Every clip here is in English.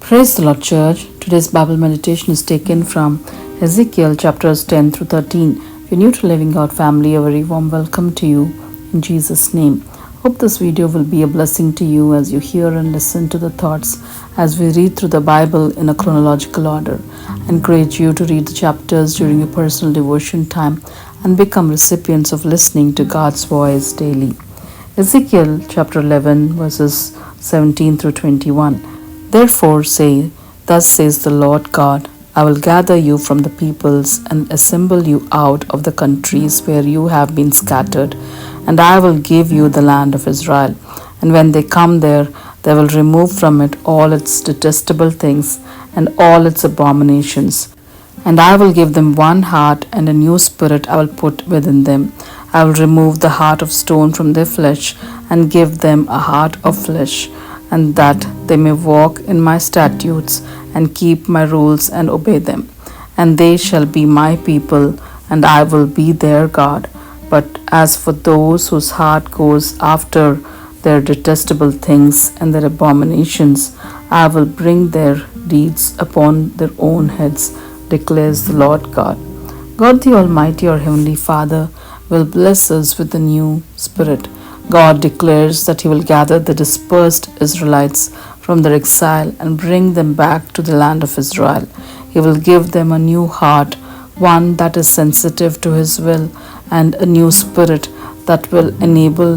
Praise the Lord, Church. Today's Bible meditation is taken from Ezekiel chapters 10 through 13. If you're new to Living God family, a very warm welcome to you in Jesus' name. Hope this video will be a blessing to you as you hear and listen to the thoughts as we read through the Bible in a chronological order. I encourage you to read the chapters during your personal devotion time and become recipients of listening to God's voice daily. Ezekiel chapter 11 verses 17 through 21. Therefore say, Thus says the Lord God, I will gather you from the peoples and assemble you out of the countries where you have been scattered, and I will give you the land of Israel. And when they come there, they will remove from it all its detestable things and all its abominations. And I will give them one heart, and a new spirit I will put within them. I will remove the heart of stone from their flesh, and give them a heart of flesh, and that they may walk in my statutes and keep my rules and obey them. And they shall be my people, and I will be their God. But as for those whose heart goes after their detestable things and their abominations, I will bring their deeds upon their own heads, declares the Lord God. God the Almighty, our Heavenly Father, will bless us with a new spirit. God declares that He will gather the dispersed Israelites from their exile and bring them back to the land of Israel. He will give them a new heart, one that is sensitive to His will, and a new spirit that will enable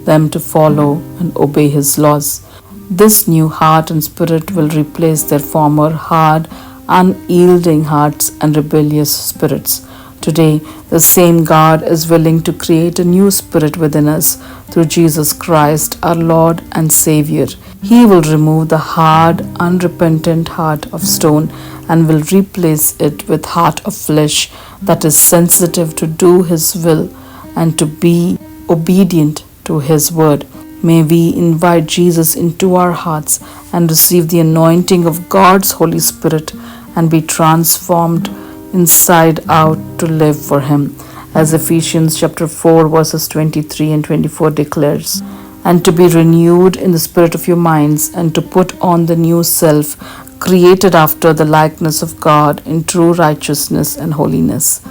them to follow and obey His laws. This new heart and spirit will replace their former hard, unyielding hearts and rebellious spirits. Today, the same God is willing to create a new spirit within us through Jesus Christ, our Lord and Savior. He will remove the hard, unrepentant heart of stone and will replace it with heart of flesh that is sensitive to do His will and to be obedient to His word. May we invite Jesus into our hearts and receive the anointing of God's Holy Spirit and be transformed inside out to live for Him, as Ephesians chapter 4 verses 23 and 24 declares, and to be renewed in the spirit of your minds, and to put on the new self, created after the likeness of God in true righteousness and holiness.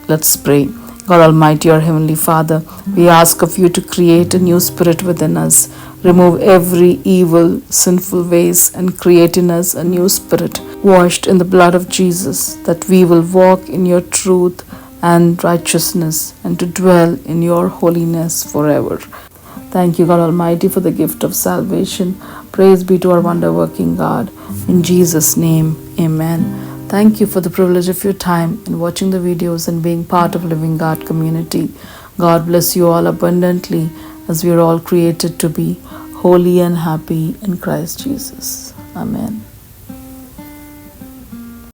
Let's pray. God Almighty, our Heavenly Father, we ask of you to create a new spirit within us. Remove every evil, sinful ways and create in us a new spirit, washed in the blood of Jesus, that we will walk in your truth and righteousness and to dwell in your holiness forever. Thank you, God Almighty, for the gift of salvation. Praise be to our wonder-working God. In Jesus' name, amen. Thank you for the privilege of your time in watching the videos and being part of Living God community. God bless you all abundantly as we are all created to be holy and happy in Christ Jesus. Amen.